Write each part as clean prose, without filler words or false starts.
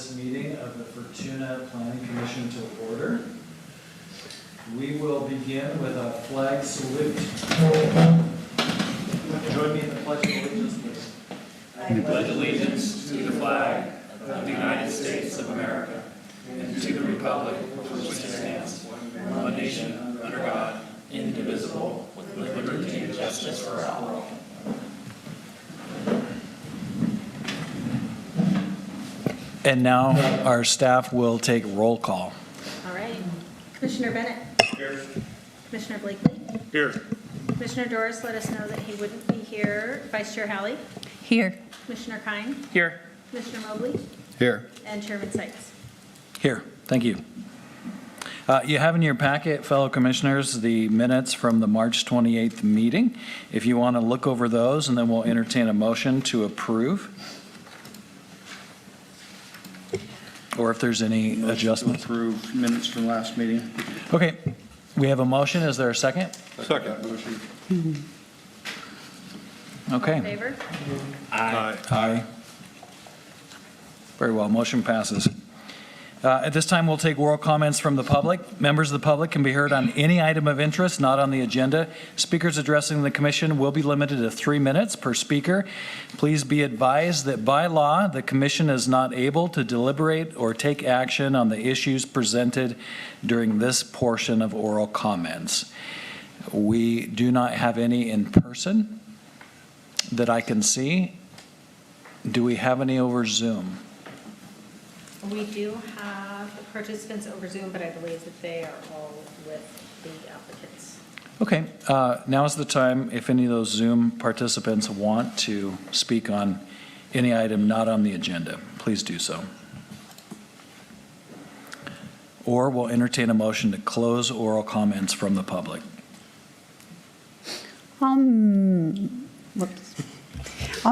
this meeting of the Fortuna Planning Commission to order. We will begin with a flag salute. Join me in the Pledge of Allegiance, please. I pledge allegiance to the flag of the United States of America and to the republic for which it stands, one nation, under God, indivisible, with liberty and justice for all. And now our staff will take roll call. All right. Commissioner Bennett? Here. Commissioner Blakely? Here. Commissioner Doris let us know that he wouldn't be here. Vice Chair Halley? Here. Commissioner Kine? Here. Commissioner Mobley? Here. And Chairman Sykes. Here, thank you. You have in your packet, fellow commissioners, the minutes from the March 28th meeting. If you want to look over those, and then we'll entertain a motion to approve. Or if there's any adjustments. Approve minutes from last meeting. Okay, we have a motion. Is there a second? Second motion. All in Okay. favor? Aye. Aye. Very well, motion passes. At this time, we'll take oral comments from the public. Members of the public can be heard on any item of interest not on the agenda. Speakers addressing the commission will be limited to 3 minutes per speaker. Please be advised that by law, the commission is not able to deliberate or take action on the issues presented during this portion of oral comments. We do not have any in person that I can see. Do we have any over Zoom? We do have participants over Zoom, but I believe that they are all with the applicants. Okay, now is the time if any of those Zoom participants want to speak on any item not on the agenda. Please do so. Or we'll entertain a motion to close oral comments from the public. I'll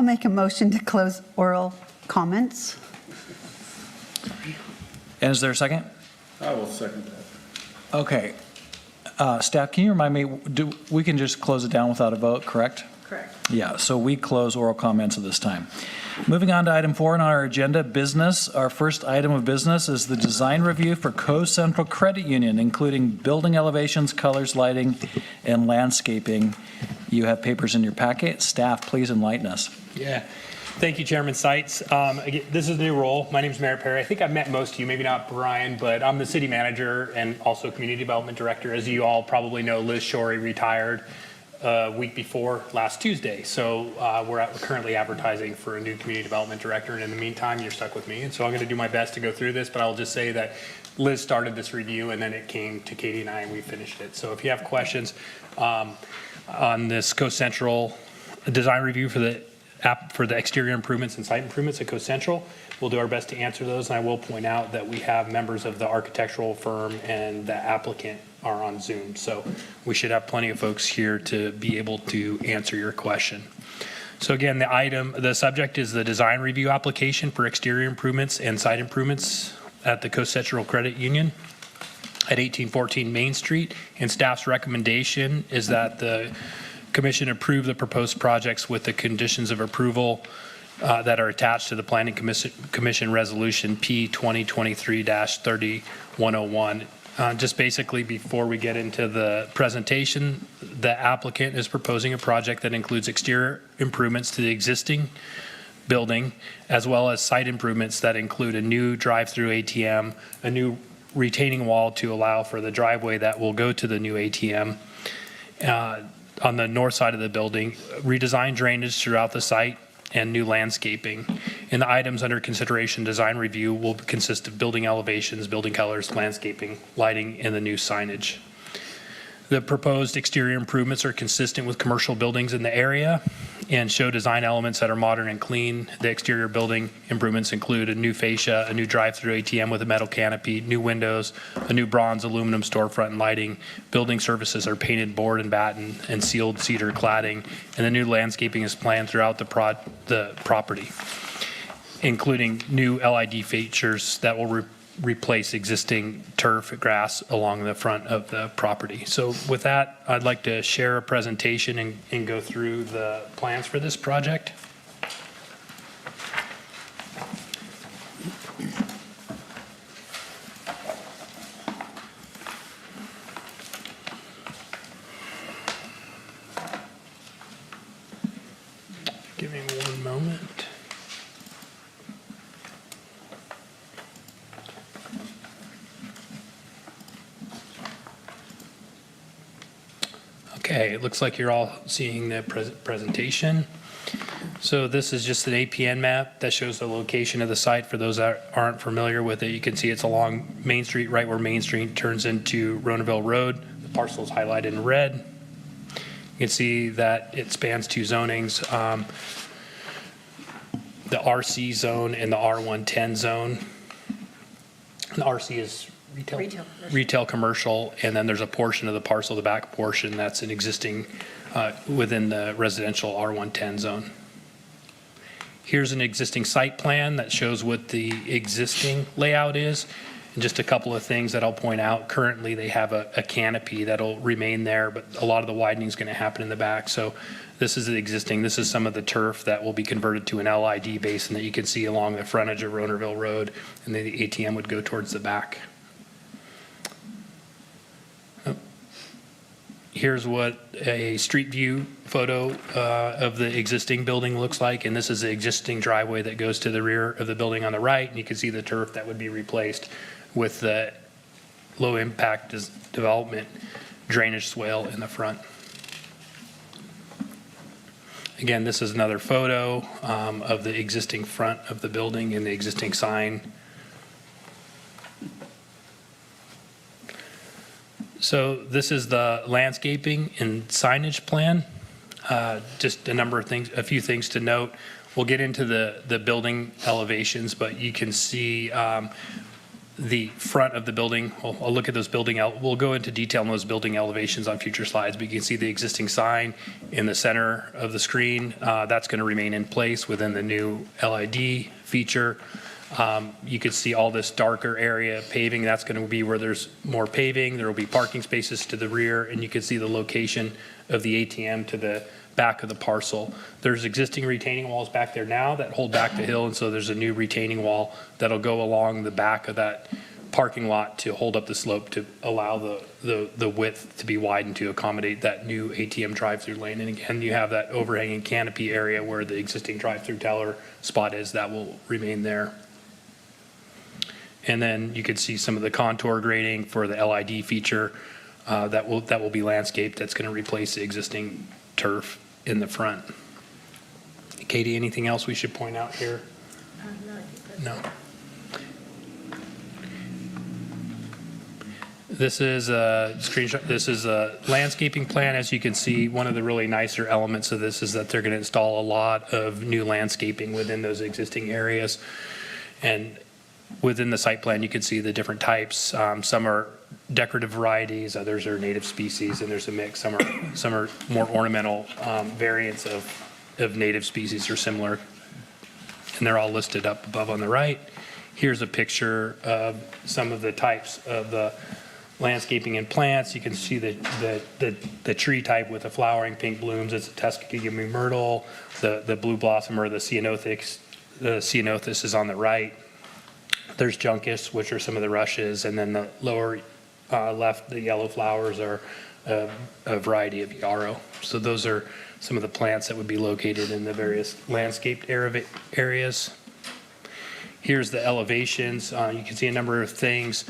make a motion to close oral comments. And is there a second? I will second that. Okay. Staff, can you remind me, we can just close it down without a vote, correct? Correct. Yeah, so we close oral comments at this time. Moving on to item 4 on our agenda, business. Our first item of business is the design review for Coast Central Credit Union, including building elevations, colors, lighting, and landscaping. You have papers in your packet. Staff, please enlighten us. Yeah. Thank you, Chairman Seitz. Again, this is a new role. My name is Merritt Perry. I think I've met most of you, maybe not Brian, but I'm the city manager and also community development director. As you all probably know, Liz Shorey retired a week before last Tuesday. So we're currently advertising for a new community development director. And in the meantime, you're stuck with me. And so I'm going to do my best to go through this, but I'll just say that Liz started this review and then it came to Katie and I and we finished it. So if you have questions on this Coast Central design review for the exterior improvements and site improvements at Coast Central. We'll do our best to answer those, and I will point out that we have members of the architectural firm and the applicant are on Zoom, so we should have plenty of folks here to be able to answer your question. So again, the subject is the design review application for exterior improvements and site improvements at the Coast Central Credit Union at 1814 Main Street, and staff's recommendation is that the Commission approve the proposed projects with the conditions of approval that are attached to the Planning Commission Resolution P 2023-3101. Just basically, before we get into the presentation, the applicant is proposing a project that includes exterior improvements to the existing building, as well as site improvements that include a new drive-through ATM, a new retaining wall to allow for the driveway that will go to the new ATM. On the north side of the building, redesigned drainage throughout the site, and new landscaping. And the items under consideration design review will consist of building elevations, building colors, landscaping, lighting, and the new signage. The proposed exterior improvements are consistent with commercial buildings in the area and show design elements that are modern and clean. The exterior building improvements include a new fascia, a new drive-through ATM with a metal canopy, new windows, a new bronze aluminum storefront and lighting. Building surfaces are painted board and batten and sealed cedar cladding, and the new landscaping is planned throughout the property, including new LID features that will replace existing turf grass along the front of the property. So with that, I'd like to share a presentation and go through the plans for this project. Give me one moment. Okay, it looks like you're all seeing the presentation. So this is just an APN map that shows the location of the site. For those that aren't familiar with it, you can see it's along Main Street, right where Main Street turns into Ronaville Road. The parcel is highlighted in red. You can see that it spans two zonings, the RC zone and the R110 zone. The RC is retail commercial, and then there's a portion of the parcel, the back portion, that's an existing within the residential R110 zone. Here's an existing site plan that shows what the existing layout is. And just a couple of things that I'll point out. Currently, they have a canopy that'll remain there, but a lot of the widening is going to happen in the back. So this is the existing. This is some of the turf that will be converted to an LID basin that you can see along the frontage of Ronaville Road, and then the ATM would go towards the back. Here's what a street view photo of the existing building looks like, and this is the existing driveway that goes to the rear of the building on the right, and you can see the turf that would be replaced with the low impact development drainage swale in the front. Again, this is another photo of the existing front of the building and the existing sign. So this is the landscaping and signage plan. Just a few things to note. We'll get into the building elevations, but you can see the front of the building. I'll look at those we'll go into detail on those building elevations on future slides, but you can see the existing sign in the center of the screen. That's going to remain in place within the new LID feature. You can see all this darker area paving. That's going to be where there's more paving. There will be parking spaces to the rear, and you can see the location of the ATM to the back of the parcel. There's existing retaining walls back there now that hold back the hill, and so there's a new retaining wall that'll go along the back of that parking lot to hold up the slope to allow the width to be widened to accommodate that new ATM drive-through lane. And again, you have that overhanging canopy area where the existing drive-through teller spot is. That will remain there. And then you can see some of the contour grading for the LID feature that will be landscaped. That's going to replace the existing turf in the front. Katie, anything else we should point out here? No. This is a screenshot. This is a landscaping plan. As you can see, one of the really nicer elements of this is that they're going to install a lot of new landscaping within those existing areas. And within the site plan, you can see the different types. Some are decorative varieties, others are native species, and there's a mix. Some are more ornamental variants of native species or similar, and they're all listed up above on the right. Here's a picture of some of the types of the landscaping and plants. You can see the tree type with the flowering pink blooms. It's a Tuskegee myrtle. The blue blossom or the ceanothus. The ceanothus is on the right. There's juncus, which are some of the rushes, and then the lower left, the yellow flowers are a variety of yarrow. So those are some of the plants that would be located in the various landscaped areas. Here's the elevations. You can see a number of things.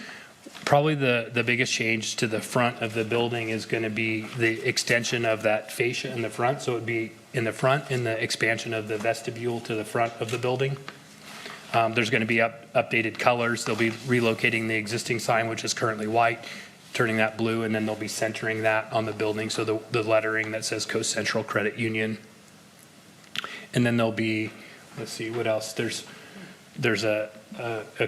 Probably the biggest change to the front of the building is going to be the extension of that fascia in the front. So it would be in the front in the expansion of the vestibule to the front of the building. There's going to be updated colors. They'll be relocating the existing sign, which is currently white, turning that blue, and then they'll be centering that on the building. So the lettering that says Coast Central Credit Union. And then there'll be, let's see, what else? There's a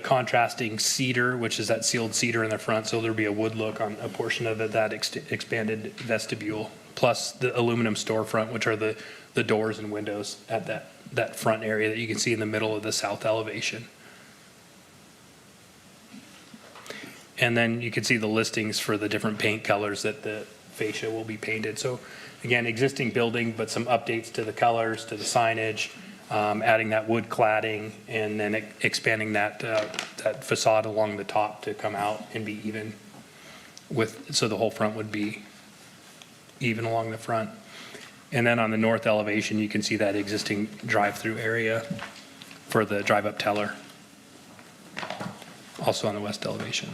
contrasting cedar, which is that sealed cedar in the front. So there'll be a wood look on a portion of it, that expanded vestibule, plus the aluminum storefront, which are the doors and windows at that front area that you can see in the middle of the south elevation. And then you can see the listings for the different paint colors that the fascia will be painted. So again, existing building, but some updates to the colors, to the signage, adding that wood cladding, and then expanding that facade along the top to come out and be even so the whole front would be even along the front. And then on the north elevation, you can see that existing drive-through area for the drive-up teller. Also on the west elevation.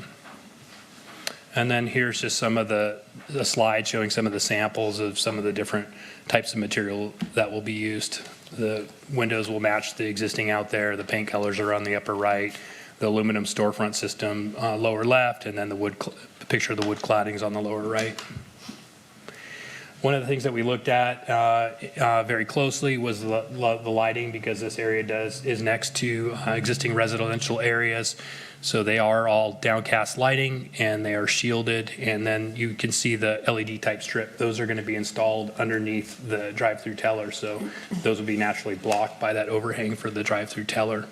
And then here's just some of the slide showing some of the samples of some of the different types of material that will be used. The windows will match the existing out there. The paint colors are on the upper right. The aluminum storefront system lower left, and then the picture of the wood claddings on the lower right. One of the things that we looked at very closely was the lighting, because this area is next to existing residential areas. So they are all downcast lighting and they are shielded. And then you can see the LED type strip. Those are going to be installed underneath the drive-through teller. So those will be naturally blocked by that overhang for the drive-through teller.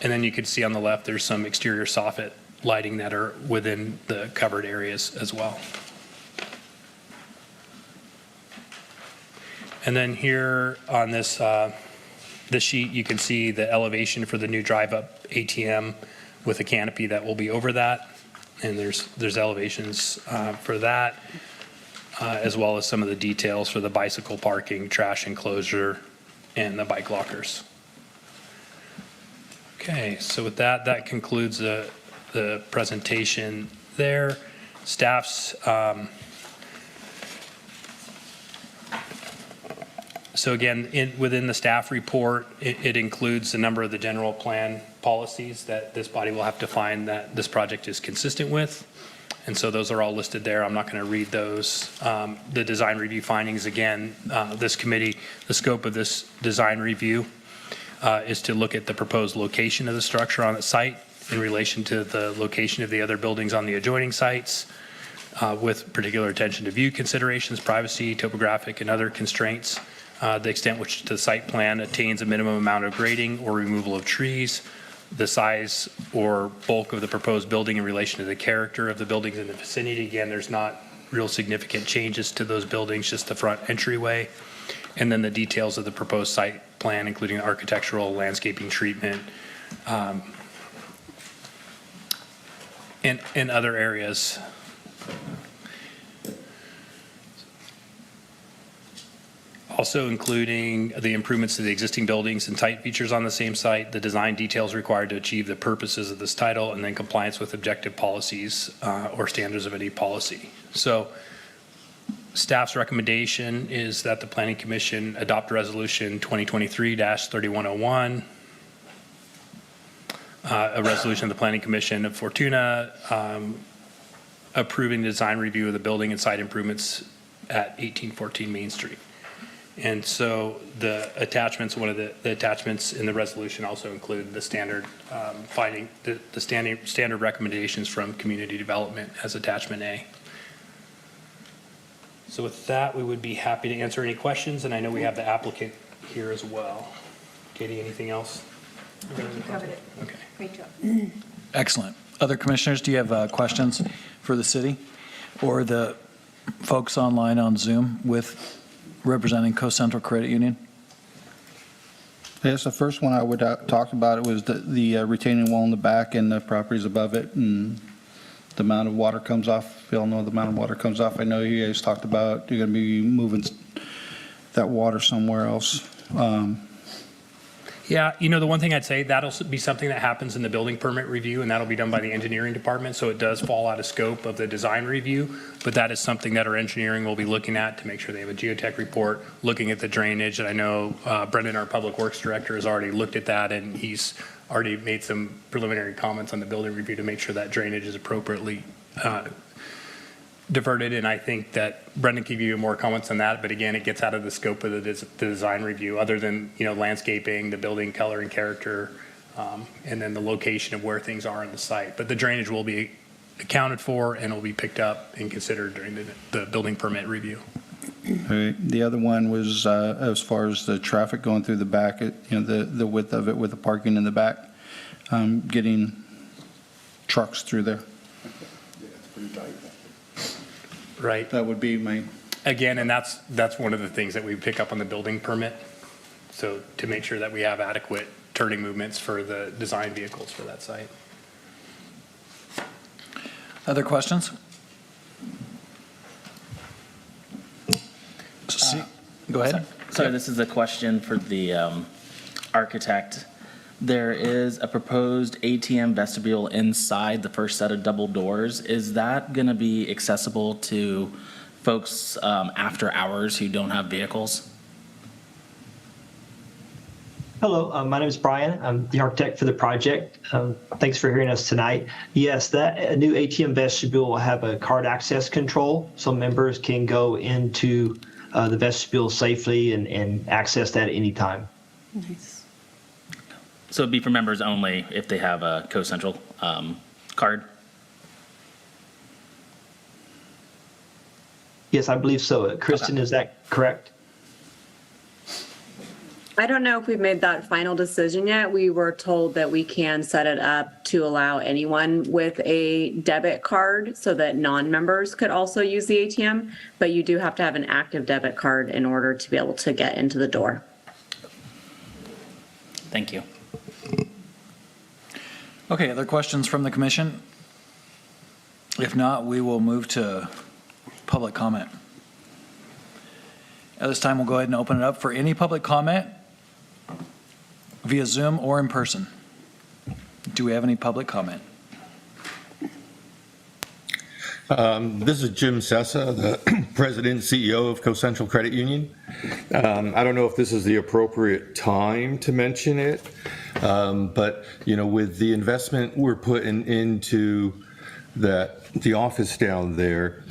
And then you can see on the left, there's some exterior soffit lighting that are within the covered areas as well. And then here on this sheet, you can see the elevation for the new drive-up ATM with a canopy that will be over that. And there's elevations for that, as well as some of the details for the bicycle parking, trash enclosure, and the bike lockers. Okay, so with that, that concludes the presentation there. Staff's so again, within the staff report, it includes a number of the general plan policies that this body will have to find that this project is consistent with. And so those are all listed there. I'm not going to read those. The design review findings, again, this committee, the scope of this design review is to look at the proposed location of the structure on the site in relation to the location of the other buildings on the adjoining sites, with particular attention to view considerations, privacy, topographic, and other constraints. The extent which the site plan attains a minimum amount of grading or removal of trees, the size or bulk of the proposed building in relation to the character of the buildings in the vicinity. Again, there's not real significant changes to those buildings, just the front entryway. And then the details of the proposed site plan, including architectural, landscaping treatment, and other areas. Also including the improvements to the existing buildings and site features on the same site, the design details required to achieve the purposes of this title, and then compliance with objective policies or standards of any policy. So staff's recommendation is that the Planning Commission adopt Resolution 2023-3101, a resolution of the Planning Commission of Fortuna approving the design review of the building and site improvements at 1814 Main Street. And so the attachments, one of the attachments in the resolution also include the standard finding, the standard recommendations from community development as attachment A. So with that, we would be happy to answer any questions, and I know we have the applicant here as well. Katie, anything else? You covered it. Okay. Great job. Excellent. Other commissioners, do you have questions for the city or the folks online on Zoom with representing Coast Central Credit Union? Yes, the first one I would talk about it was the retaining wall in the back and the properties above it and the amount of water comes off. We all know the amount of water comes off. I know you guys talked about you're going to be moving that water somewhere else. Yeah, you know, the one thing I'd say, that'll be something that happens in the building permit review, and that'll be done by the engineering department, so it does fall out of scope of the design review, but that is something that our engineering will be looking at to make sure they have a geotech report, looking at the drainage, and I know Brendan, our public works director, has already looked at that, and he's already made some preliminary comments on the building review to make sure that drainage is appropriately diverted, and I think that Brendan can give you more comments on that, but again, it gets out of the scope of the design review, other than, you know, landscaping, the building color and character, and then the location of where things are on the site. But the drainage will be accounted for and will be picked up and considered during the building permit review. Okay. The other one was as far as the traffic going through the back, you know, the width of it with the parking in the back, getting trucks through there. Right. That would be my, Again, and that's one of the things that we pick up on the building permit. So to make sure that we have adequate turning movements for the design vehicles for that site. Other questions? Go ahead. Sorry, this is a question for the architect. There is a proposed ATM vestibule inside the first set of double doors. Is that going to be accessible to folks after hours who don't have vehicles? Hello, my name is Brian. I'm the architect for the project. Thanks for hearing us tonight. Yes, that new ATM vestibule will have a card access control, so members can go into the vestibule safely and access that at any time. Nice. So it'd be for members only if they have a Co-Central card? Yes, I believe so. Kristen, is that correct? I don't know if we've made that final decision yet. We were told that we can set it up to allow anyone with a debit card so that non-members could also use the ATM, but you do have to have an active debit card in order to be able to get into the door. Thank you. Okay, other questions from the commission? If not, we will move to public comment. At this time, we'll go ahead and open it up for any public comment via Zoom or in person. Do we have any public comment? This is Jim Sessa, the President and CEO of Co-Central Credit Union. I don't know if this is the appropriate time to mention it, but with the investment we're putting into the office down there,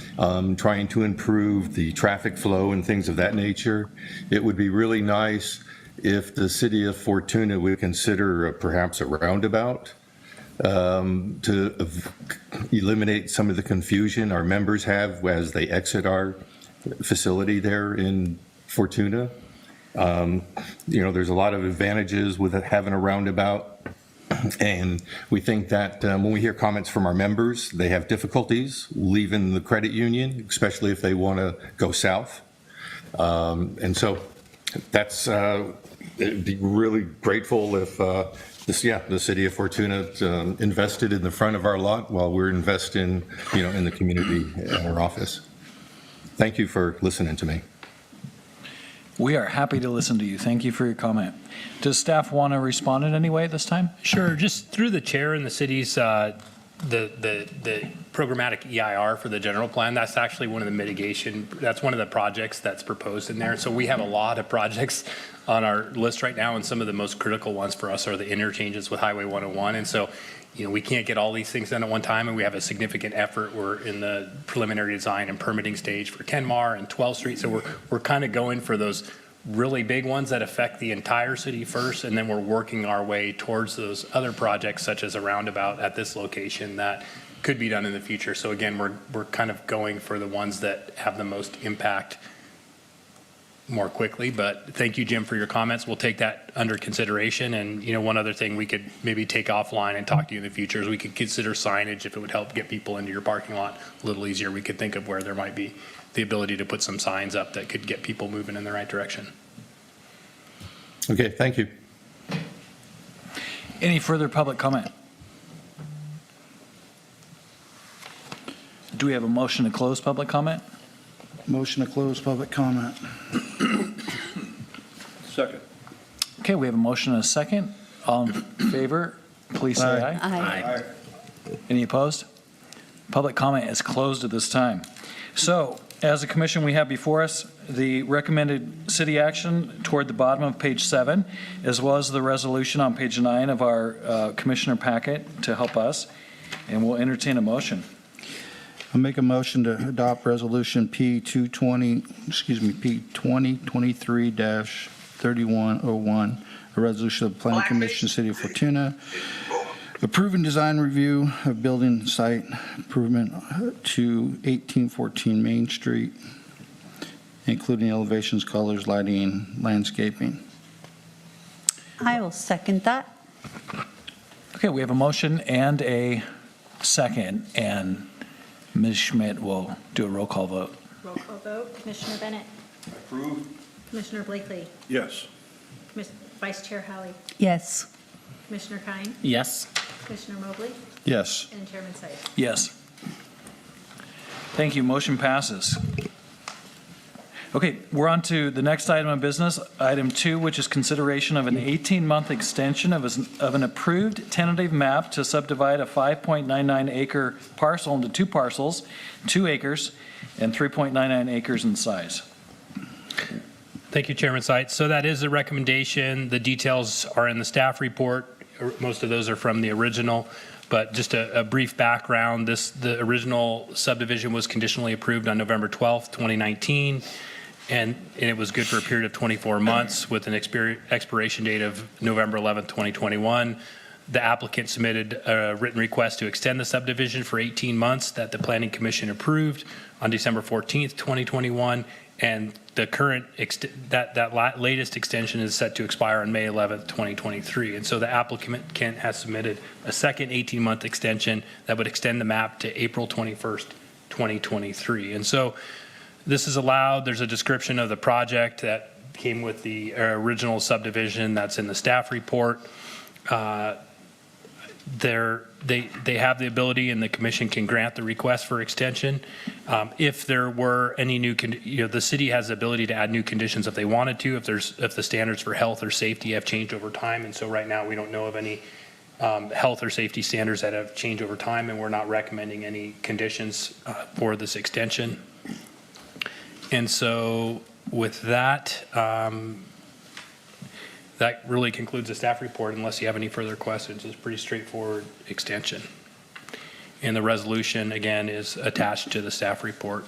trying to improve the traffic flow and things of that nature, it would be really nice if the city of Fortuna would consider perhaps a roundabout to eliminate some of the confusion our members have as they exit our facility there in Fortuna. There's a lot of advantages with having a roundabout, and we think that when we hear comments from our members, they have difficulties leaving the credit union, especially if they want to go south. And so that's it'd be really grateful if the city of Fortuna invested in the front of our lot while we're investing, in the community in our office. Thank you for listening to me. We are happy to listen to you. Thank you for your comment. Does staff want to respond in any way at this time? Sure, just through the chair and the city's, the programmatic EIR for the general plan, that's actually one of the mitigation, that's one of the projects that's proposed in there. So we have a lot of projects on our list right now, and some of the most critical ones for us are the interchanges with Highway 101. And so, we can't get all these things done at one time, and we have a significant effort. We're in the preliminary design and permitting stage for Kenmar and 12th Street. So we're kind of going for those really big ones that affect the entire city first, and then we're working our way towards those other projects, such as a roundabout at this location that could be done in the future. So again, we're kind of going for the ones that have the most impact more quickly. But thank you, Jim, for your comments. We'll take that under consideration. And one other thing we could maybe take offline and talk to you in the future is we could consider signage if it would help get people into your parking lot a little easier. We could think of where there might be the ability to put some signs up that could get people moving in the right direction. Okay, thank you. Any further public comment? Do we have a motion to close public comment? Motion to close public comment. Second. Okay, we have a motion and a second. All in favor, please say aye. Aye. Any opposed? Public comment is closed at this time. So, as a commission, we have before us the recommended city action toward the bottom of page 7, as well as the resolution on page 9 of our commissioner packet to help us, and we'll entertain a motion. I'll make a motion to adopt resolution P2023-3101, a resolution of the Planning Commission, City of Fortuna, approving design review of building site improvement to 1814 Main Street, including elevations, colors, lighting, and landscaping. I will second that. Okay, we have a motion and a second, and Ms. Schmidt will do a roll call vote. Roll call vote. Commissioner Bennett. Approved. Commissioner Blakely. Yes. Vice Chair Howley. Yes. Commissioner Kine. Yes. Commissioner Mobley. Yes. And Chairman Sykes. Yes. Thank you. Motion passes. Okay, we're on to the next item of business, item 2, which is consideration of an 18-month extension of an approved tentative map to subdivide a 5.99 acre parcel into 2 parcels, 2 acres, and 3.99 acres in size. Thank you, Chairman Seitz. So that is a recommendation. The details are in the staff report. Most of those are from the original. But just a brief background, the original subdivision was conditionally approved on November 12th, 2019. And it was good for a period of 24 months with an expiration date of November 11th, 2021. The applicant submitted a written request to extend the subdivision for 18 months that the Planning Commission approved on December 14th, 2021. And the current, latest extension is set to expire on May 11th, 2023. And so the applicant has submitted a second 18-month extension that would extend the map to April 21st, 2023. And so this is allowed. There's a description of the project that came with the original subdivision that's in the staff report. They have the ability, and the commission can grant the request for extension. If there were any new, the city has the ability to add new conditions if they wanted to, if the standards for health or safety have changed over time. And so right now we don't know of any health or safety standards that have changed over time, and we're not recommending any conditions for this extension. And so with that, that really concludes the staff report unless you have any further questions. It's a pretty straightforward extension. And the resolution, again, is attached to the staff report.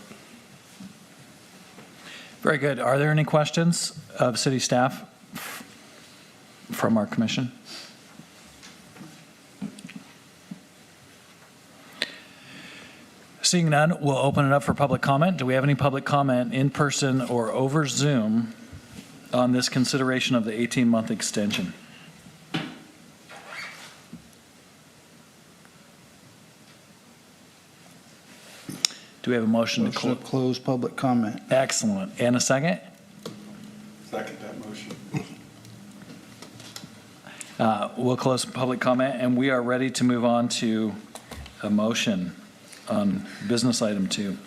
Very good. Are there any questions of city staff from our commission? Seeing none, we'll open it up for public comment. Do we have any public comment in person or over Zoom on this consideration of the 18-month extension? Do we have a motion to Motion to close public comment. Excellent. And a second? Second that motion. We'll close public comment, and we are ready to move on to a motion on business item 2.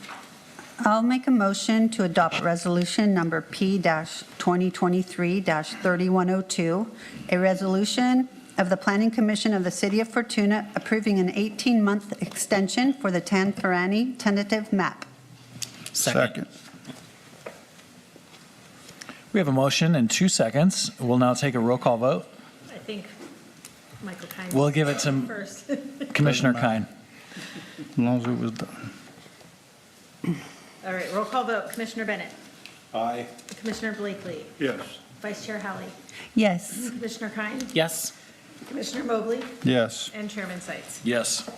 I'll make a motion to adopt resolution number P-2023-3102, a resolution of the Planning Commission of the City of Fortuna approving an 18-month extension for the Tanforani tentative map. Second. We have a motion in 2 seconds. We'll now take a roll call vote. I think Michael Kine. We'll give it to First. Commissioner Kine. As long as it was done. All right, roll call vote. Commissioner Bennett. Aye. Commissioner Blakely. Yes. Vice Chair Howley. Yes. Commissioner Kine. Yes. Commissioner Mobley. Yes. And Chairman Seitz. Yes.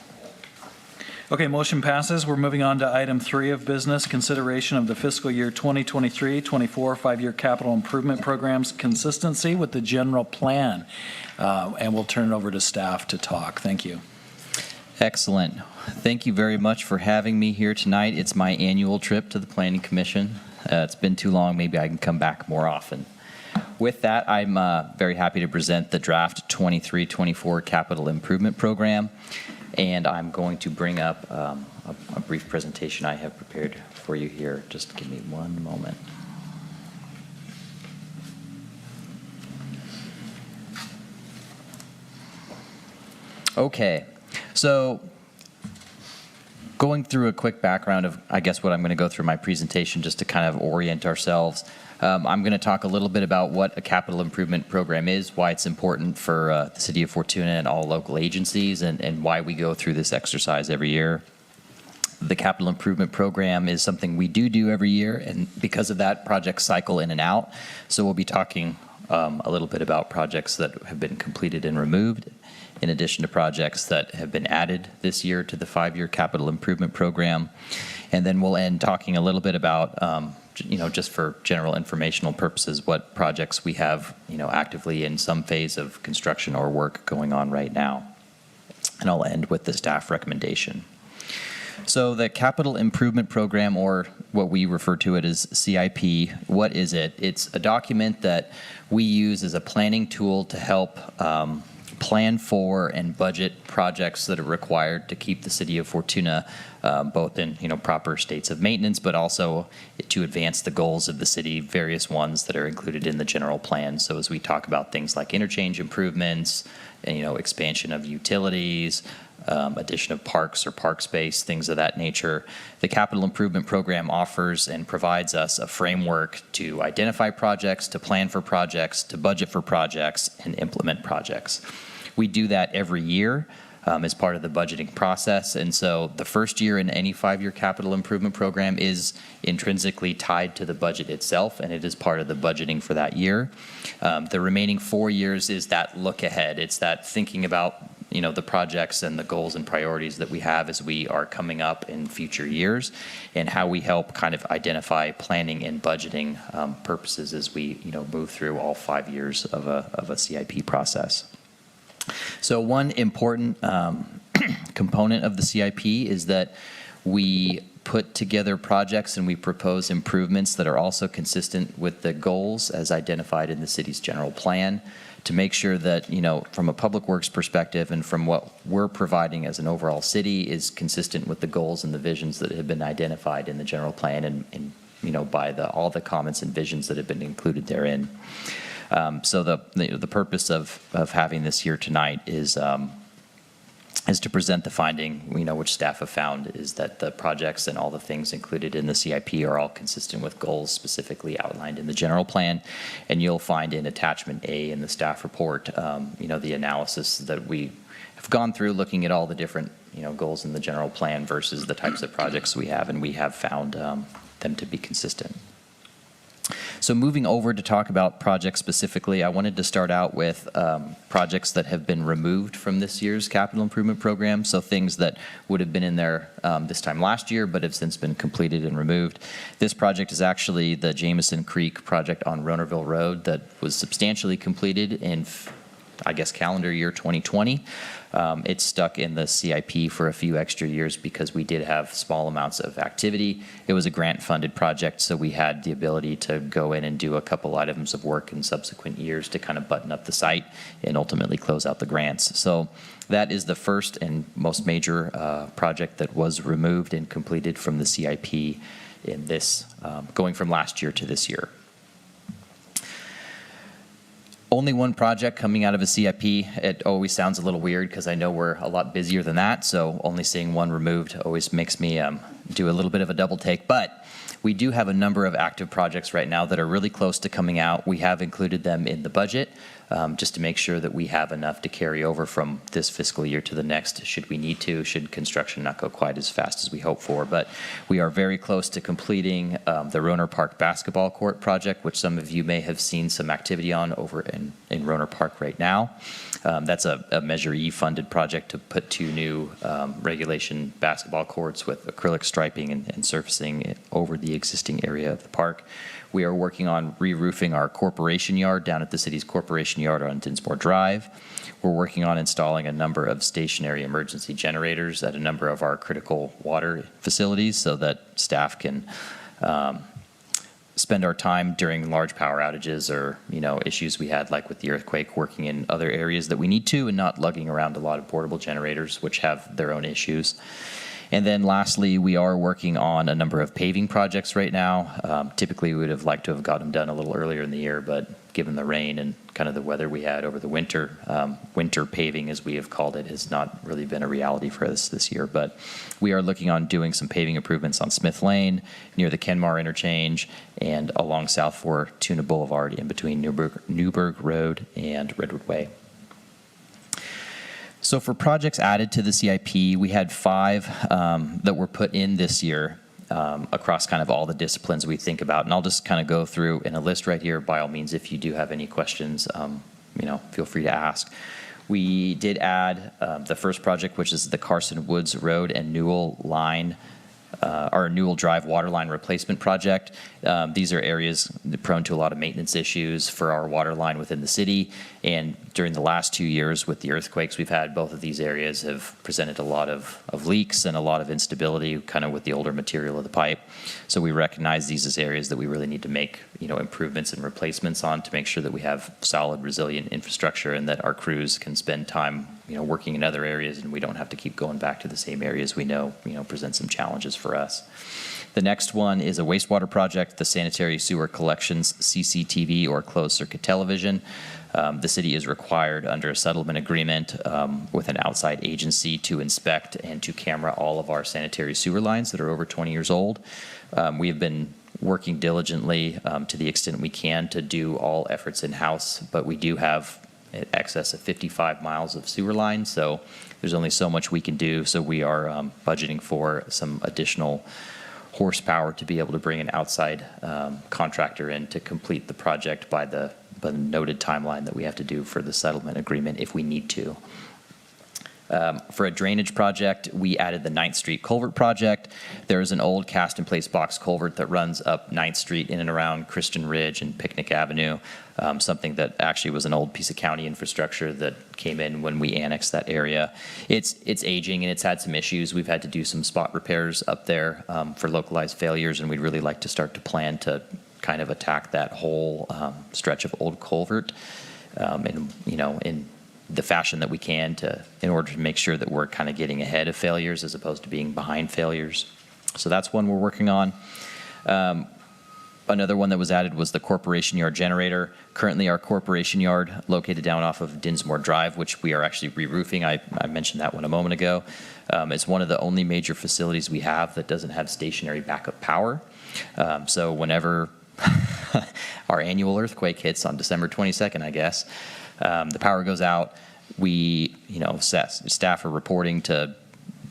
Okay, motion passes. We're moving on to item 3 of business, consideration of the fiscal year 2023-24 5-year capital improvement programs consistency with the general plan. And we'll turn it over to staff to talk. Thank you. Excellent. Thank you very much for having me here tonight. It's my annual trip to the Planning Commission. It's been too long. Maybe I can come back more often. With that, I'm very happy to present the draft 23-24 capital improvement program. And I'm going to bring up a brief presentation I have prepared for you here. Just give me one moment. Okay, so going through a quick background of, I guess, what I'm going to go through my presentation just to kind of orient ourselves. I'm going to talk a little bit about what a capital improvement program is, why it's important for the City of Fortuna and all local agencies, and why we go through this exercise every year. The capital improvement program is something we do every year, and because of that, projects cycle in and out. So we'll be talking a little bit about projects that have been completed and removed, in addition to projects that have been added this year to the 5-year capital improvement program. And then we'll end talking a little bit about just for general informational purposes, what projects we have, actively in some phase of construction or work going on right now. And I'll end with the staff recommendation. So the Capital Improvement Program, or what we refer to it as CIP, what is it? It's a document that we use as a planning tool to help plan for and budget projects that are required to keep the city of Fortuna both in proper states of maintenance, but also to advance the goals of the city, various ones that are included in the general plan. So as we talk about things like interchange improvements, and, expansion of utilities, addition of parks or park space, things of that nature, the capital improvement program offers and provides us a framework to identify projects, to plan for projects, to budget for projects, and implement projects. We do that every year as part of the budgeting process. And so the first year in any 5-year capital improvement program is intrinsically tied to the budget itself, and it is part of the budgeting for that year. The remaining 4 years is that look ahead. It's that thinking about the projects and the goals and priorities that we have as we are coming up in future years, and how we help kind of identify planning and budgeting purposes as we move through all 5 years of a CIP process. So one important component of the CIP is that we put together projects and we propose improvements that are also consistent with the goals as identified in the city's general plan, to make sure that, from a public works perspective and from what we're providing as an overall city is consistent with the goals and the visions that have been identified in the general plan and by all the comments and visions that have been included therein. So the purpose of having this here tonight is to present the finding, which staff have found, is that the projects and all the things included in the CIP are all consistent with goals specifically outlined in the general plan. And you'll find in attachment A in the staff report, the analysis that we have gone through looking at all the different, goals in the general plan versus the types of projects we have, and we have found them to be consistent. So moving over to talk about projects specifically, I wanted to start out with projects that have been removed from this year's capital improvement program. So things that would have been in there this time last year, but have since been completed and removed. This project is actually the Jameson Creek project on Ronerville Road that was substantially completed in, calendar year 2020. It's stuck in the CIP for a few extra years because we did have small amounts of activity. It was a grant-funded project, so we had the ability to go in and do a couple items of work in subsequent years to kind of button up the site and ultimately close out the grants. So that is the first and most major project that was removed and completed from the CIP in this, going from last year to this year. Only one project coming out of a CIP, it always sounds a little weird because I know we're a lot busier than that, so only seeing one removed always makes me do a little bit of a double take. But we do have a number of active projects right now that are really close to coming out. We have included them in the budget just to make sure that we have enough to carry over from this fiscal year to the next, should we need to, should construction not go quite as fast as we hope for. But we are very close to completing the Roner Park basketball court project, which some of you may have seen some activity on over in Roner Park right now. That's a Measure E funded project to put 2 new regulation basketball courts with acrylic striping and surfacing over the existing area of the park. We are working on re-roofing our corporation yard down at the city's corporation yard on Dinsmore Drive. We're working on installing a number of stationary emergency generators at a number of our critical water facilities so that staff can spend our time during large power outages or issues we had like with the earthquake, working in other areas that we need to and not lugging around a lot of portable generators which have their own issues. And then lastly, we are working on a number of paving projects right now. Typically, we would have liked to have got them done a little earlier in the year, but given the rain and kind of the weather we had over the winter, winter paving, as we have called it, has not really been a reality for us this year. But we are looking on doing some paving improvements on Smith Lane, near the Kenmar interchange, and along South Fortuna Boulevard in between Newburgh Road and Redwood Way. So for projects added to the CIP, we had 5 that were put in this year across kind of all the disciplines we think about. And I'll just kind of go through in a list right here. By all means, if you do have any questions, feel free to ask. We did add the first project, which is the Carson Woods Road and Newell Line our Newell Drive waterline replacement project. These are areas prone to a lot of maintenance issues for our water line within the city. And during the last 2 years with the earthquakes we've had, both of these areas have presented a lot of leaks and a lot of instability kind of with the older material of the pipe. So we recognize these as areas that we really need to make, improvements and replacements on to make sure that we have solid, resilient infrastructure and that our crews can spend time, working in other areas and we don't have to keep going back to the same areas we know, present some challenges for us. The next one is a wastewater project, the sanitary sewer collections CCTV or closed circuit television. The city is required under a settlement agreement with an outside agency to inspect and to camera all of our sanitary sewer lines that are over 20 years old. We have been working diligently to the extent we can to do all efforts in-house, but we do have in excess of 55 miles of sewer line, so there's only so much we can do. So we are budgeting for some additional horsepower to be able to bring an outside contractor in to complete the project by the noted timeline that we have to do for the settlement agreement if we need to. For a drainage project, we added the 9th Street Culvert project. There is an old cast-in-place box culvert that runs up 9th Street in and around Christian Ridge and Picnic Avenue, something that actually was an old piece of county infrastructure that came in when we annexed that area. It's aging and it's had some issues. We've had to do some spot repairs up there for localized failures, and we'd really like to start to plan to kind of attack that whole stretch of old culvert in the fashion that we can in order to make sure that we're kind of getting ahead of failures as opposed to being behind failures. So that's one we're working on. Another one that was added was the Corporation Yard generator. Currently, our Corporation Yard, located down off of Dinsmore Drive, which we are actually re-roofing. I mentioned that one a moment ago. It's one of the only major facilities we have that doesn't have stationary backup power. So whenever our annual earthquake hits on December 22nd, I guess, the power goes out. We, staff are reporting to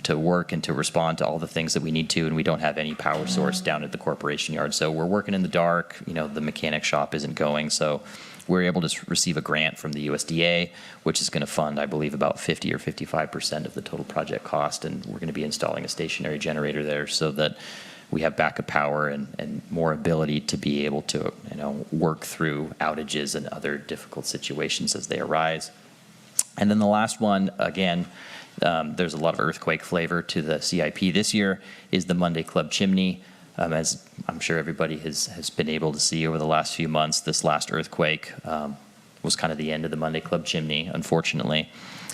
work and to respond to all the things that we need to, and we don't have any power source down at the Corporation Yard. So we're working in the dark. The mechanic shop isn't going. So we're able to receive a grant from the USDA, which is going to fund, I believe, about 50 or 55% of the total project cost. And we're going to be installing a stationary generator there so that we have backup power and more ability to be able to, work through outages and other difficult situations as they arise. And then the last one, again, there's a lot of earthquake flavor to the CIP this year, is the Monday Club chimney. As I'm sure everybody has been able to see over the last few months, this last earthquake was kind of the end of the Monday Club chimney, unfortunately,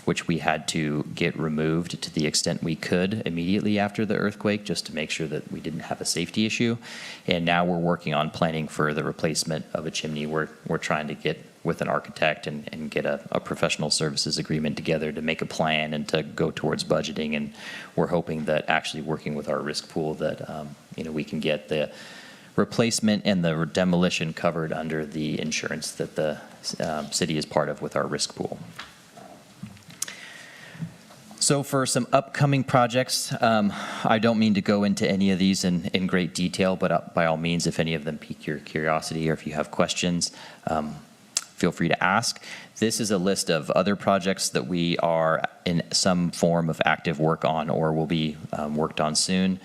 which we had to get removed to the extent we could immediately after the earthquake, just to make sure that we didn't have a safety issue. And now we're working on planning for the replacement of a chimney. We're trying to get with an architect and get a professional services agreement together to make a plan and to go towards budgeting. And we're hoping that actually working with our risk pool that we can get the replacement and the demolition covered under the insurance that the city is part of with our risk pool. So for some upcoming projects, I don't mean to go into any of these in great detail, but by all means, if any of them pique your curiosity or if you have questions, feel free to ask. This is a list of other projects that we are in some form of active work on or will be worked on soon.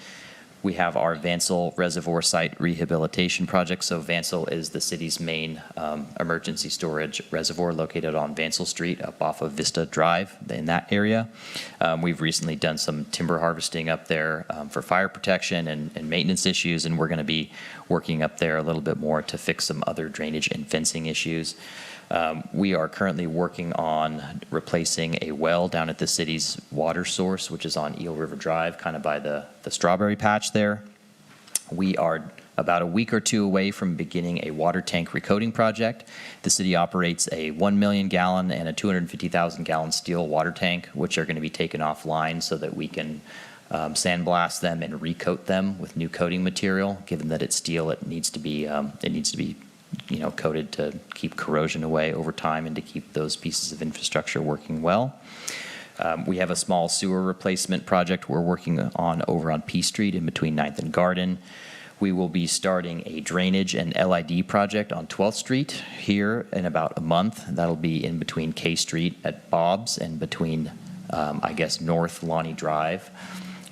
We have our Vansel Reservoir Site Rehabilitation Project. So Vansel is the city's main emergency storage reservoir located on Vansel Street up off of Vista Drive in that area. We've recently done some timber harvesting up there for fire protection and maintenance issues, and we're going to be working up there a little bit more to fix some other drainage and fencing issues. We are currently working on replacing a well down at the city's water source, which is on Eel River Drive, kind of by the strawberry patch there. We are about a week or two away from beginning a water tank recoating project. The city operates a 1 million gallon and a 250,000 gallon steel water tank, which are going to be taken offline so that we can sandblast them and recoat them with new coating material. Given that it's steel, it needs to be coated to keep corrosion away over time and to keep those pieces of infrastructure working well. We have a small sewer replacement project we're working on over on P Street in between 9th and Garden. We will be starting a drainage and LID project on 12th Street here in about a month. That'll be in between K Street at Bob's and between, North Lonnie Drive.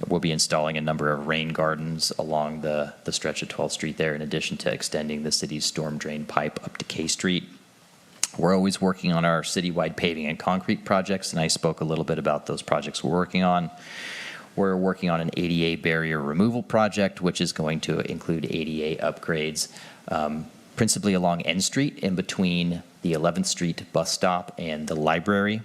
We'll be installing a number of rain gardens along the stretch of 12th Street there, in addition to extending the city's storm drain pipe up to K Street. We're always working on our citywide paving and concrete projects, and I spoke a little bit about those projects we're working on. We're working on an ADA barrier removal project, which is going to include ADA upgrades, principally along N Street in between the 11th Street bus stop and the library.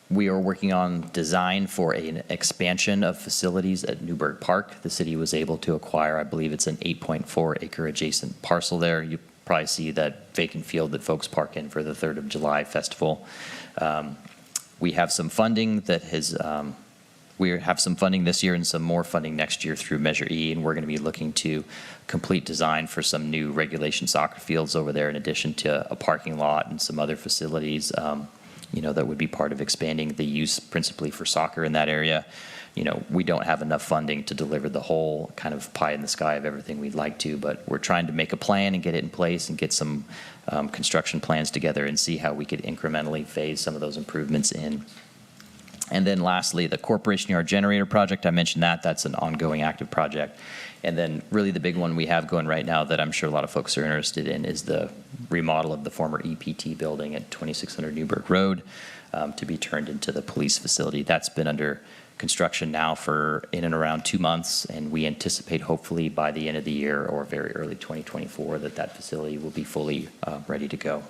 We are working on design for an expansion of facilities at Newburgh Park. The city was able to acquire, I believe it's an 8.4 acre adjacent parcel there. You probably see that vacant field that folks park in for the 3rd of July festival. We have some funding that has, we have some funding this year and some more funding next year through Measure E, and we're going to be looking to complete design for some new regulation soccer fields over there, in addition to a parking lot and some other facilities, that would be part of expanding the use principally for soccer in that area. We don't have enough funding to deliver the whole kind of pie in the sky of everything we'd like to, but we're trying to make a plan and get it in place and get some construction plans together and see how we could incrementally phase some of those improvements in. And then lastly, the Corporation Yard Generator project, I mentioned that's an ongoing active project. And then really the big one we have going right now that I'm sure a lot of folks are interested in is the remodel of the former EPT building at 2600 Newburgh Road to be turned into the police facility. That's been under construction now for in and around 2 months, and we anticipate hopefully by the end of the year or very early 2024 that facility will be fully ready to go.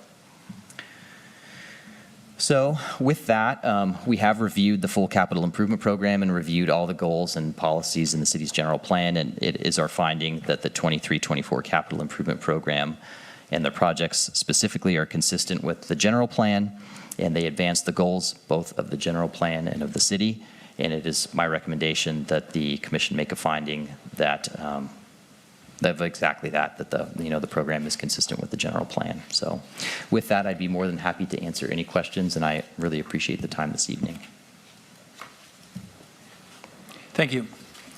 So with that, we have reviewed the full capital improvement program and reviewed all the goals and policies in the city's general plan, and it is our finding that the 23-24 capital improvement program and the projects specifically are consistent with the general plan, and they advance the goals both of the general plan and of the city. And it is my recommendation that the commission make a finding that of exactly that the program is consistent with the general plan. So with that, I'd be more than happy to answer any questions, and I really appreciate the time this evening. Thank you.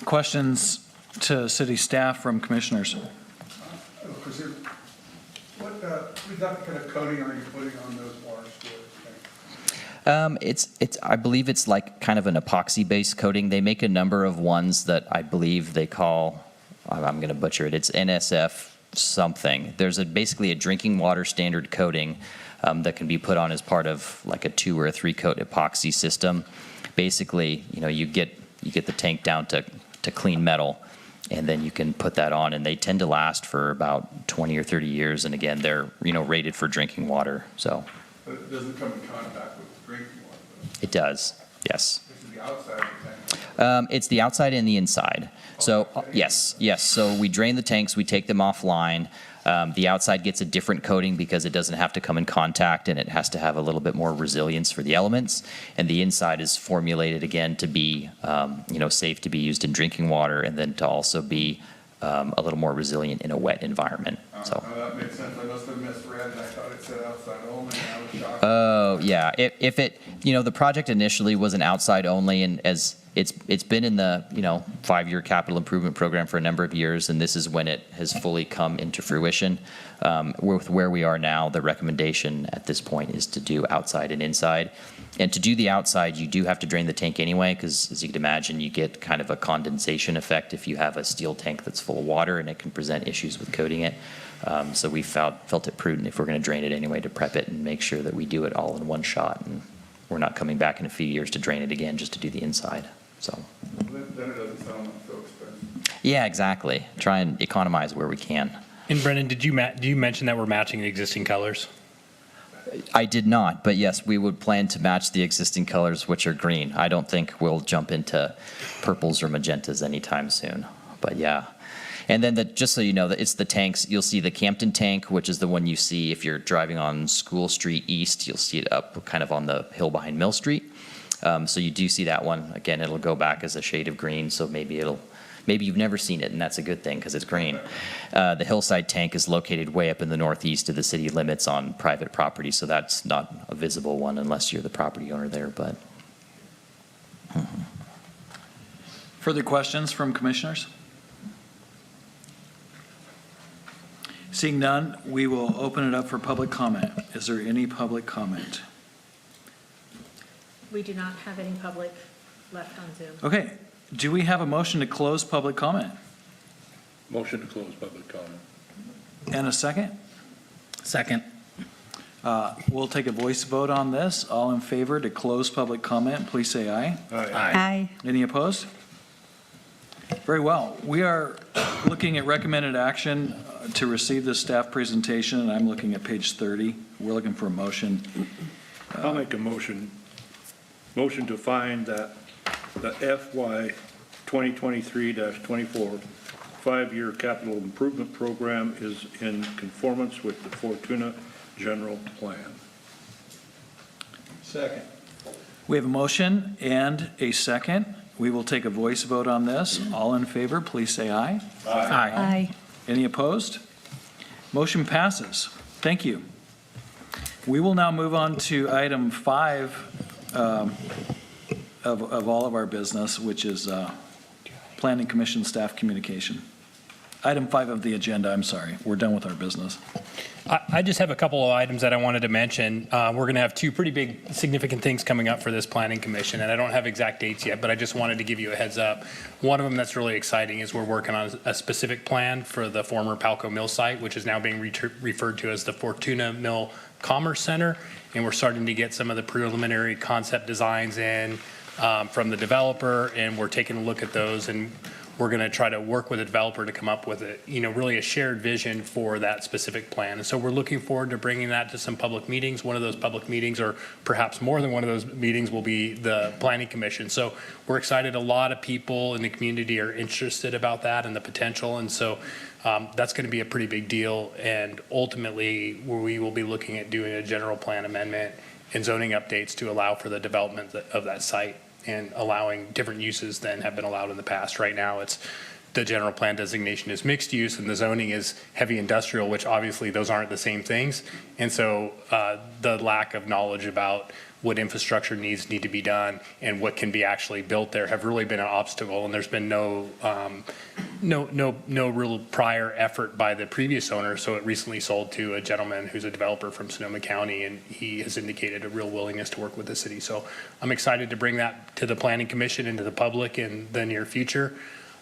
Questions to city staff from commissioners? What kind of coating are you putting on those water storage tanks? I believe it's like kind of an epoxy-based coating. They make a number of ones that I believe they call, I'm going to butcher it, it's NSF something. There's basically a drinking water standard coating that can be put on as part of like a 2 or 3 coat epoxy system. Basically, you get the tank down to clean metal, and then you can put that on, and they tend to last for about 20 or 30 years. And again, they're rated for drinking water. So. But it doesn't come in contact with drinking water, though. It does, yes. This is the outside of the tank. It's the outside and the inside. So yes. So we drain the tanks, we take them offline. The outside gets a different coating because it doesn't have to come in contact, and it has to have a little bit more resilience for the elements. And the inside is formulated again to be, safe to be used in drinking water, and then to also be a little more resilient in a wet environment. So. That makes sense. I must have misread, and I thought it said outside only, and I was shocked. Oh yeah. If it, the project initially was an outside only, and as it's been in the 5-year capital improvement program for a number of years, and this is when it has fully come into fruition. With where we are now, the recommendation at this point is to do outside and inside. And to do the outside, you do have to drain the tank anyway, because as you can imagine, you get kind of a condensation effect if you have a steel tank that's full of water, and it can present issues with coating it. So we felt it prudent, if we're going to drain it anyway, to prep it and make sure that we do it all in one shot, and we're not coming back in a few years to drain it again just to do the inside. So. Then it doesn't sound like so expensive. Yeah, exactly. Try and economize where we can. And Brendan, do you mention that we're matching the existing colors? I did not, but yes, we would plan to match the existing colors, which are green. I don't think we'll jump into purples or magentas anytime soon, but yeah. And then just so you know, that it's the tanks. You'll see the Campton tank, which is the one you see if you're driving on School Street East. You'll see it up kind of on the hill behind Mill Street. So you do see that one. Again, it'll go back as a shade of green, so maybe you've never seen it, and that's a good thing because it's green. The hillside tank is located way up in the northeast of the city limits on private property, so that's not a visible one unless you're the property owner there. But Further questions from commissioners? Seeing none, we will open it up for public comment. Is there any public comment? We do not have any public left on Zoom. Okay, do we have a motion to close public comment? Motion to close public comment. And a second? Second. We'll take a voice vote on this. All in favor to close public comment, please say aye. Aye. Any opposed? Very well. We are looking at recommended action to receive the staff presentation, and I'm looking at page 30. We're looking for a motion. I'll make a motion to find that the FY 2023-24 5-year capital improvement program is in conformance with the Fortuna general plan. Second. We have a motion and a second. We will take a voice vote on this. All in favor, please say aye. Aye. Any opposed? Motion passes. Thank you. We will now move on to item 5 of all of our business, which is Planning Commission staff communication. Item 5 of the agenda, I'm sorry. We're done with our business. I just have a couple of items that I wanted to mention. We're going to have two pretty big significant things coming up for this planning commission, and I don't have exact dates yet, but I just wanted to give you a heads up. One of them that's really exciting is we're working on a specific plan for the former Palco Mill site, which is now being referred to as the Fortuna Mill Commerce Center, and we're starting to get some of the preliminary concept designs in from the developer, and we're taking a look at those, and we're going to try to work with a developer to come up with really a shared vision for that specific plan. And so we're looking forward to bringing that to some public meetings. One of those public meetings, or perhaps more than one of those meetings, will be the Planning Commission. So we're excited. A lot of people in the community are interested about that and the potential. And so that's going to be a pretty big deal. And ultimately, we will be looking at doing a general plan amendment and zoning updates to allow for the development of that site, and allowing different uses than have been allowed in the past. Right now, it's the general plan designation is mixed use, and the zoning is heavy industrial, which obviously those aren't the same things. And so the lack of knowledge about what infrastructure needs need to be done and what can be actually built there have really been an obstacle. And there's been no real prior effort by the previous owner. So it recently sold to a gentleman who's a developer from Sonoma County, and he has indicated a real willingness to work with the city. So I'm excited to bring that to the Planning Commission and to the public in the near future.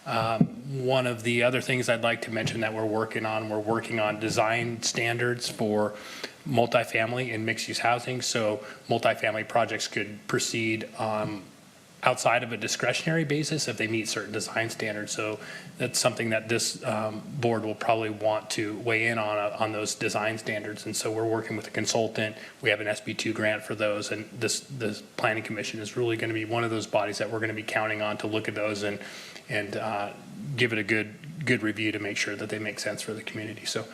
One of the other things I'd like to mention that we're working on design standards for multifamily and mixed-use housing. So multifamily projects could proceed outside of a discretionary basis if they meet certain design standards. So that's something that this board will probably want to weigh in on those design standards. And so we're working with a consultant. We have an SB2 grant for those, and this Planning Commission is really going to be one of those bodies that we're going to be counting on to look at those and give it a good review to make sure that they make sense for the community. So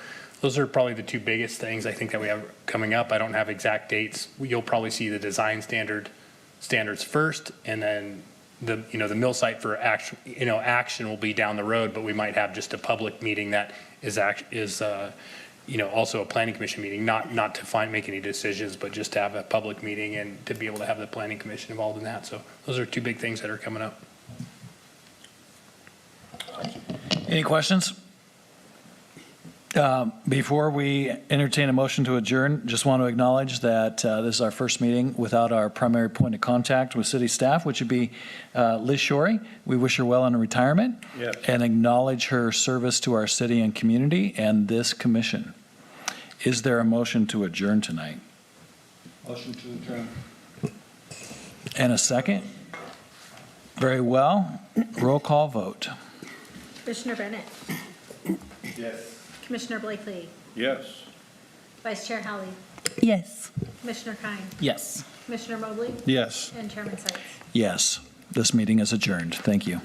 those are probably the two biggest things I think that we have coming up. I don't have exact dates. You'll probably see the design standards first, and then the mill site for action will be down the road, but we might have just a public meeting that is also a planning commission meeting, not to make any decisions, but just to have a public meeting and to be able to have the planning commission involved in that. So those are two big things that are coming up. Any questions? Before we entertain a motion to adjourn, just want to acknowledge that this is our first meeting without our primary point of contact with city staff, which would be Liz Shorey. We wish her well in retirement. Yes. And acknowledge her service to our city and community and this commission. Is there a motion to adjourn tonight? Motion to adjourn. And a second? Very well. Roll call vote. Commissioner Bennett, Yes. Commissioner Blakely, Yes. Vice Chair Howley, Yes. Commissioner Kine, Yes. Commissioner Mobley, Yes. and Chairman Sites. Yes, this meeting is adjourned. Thank you.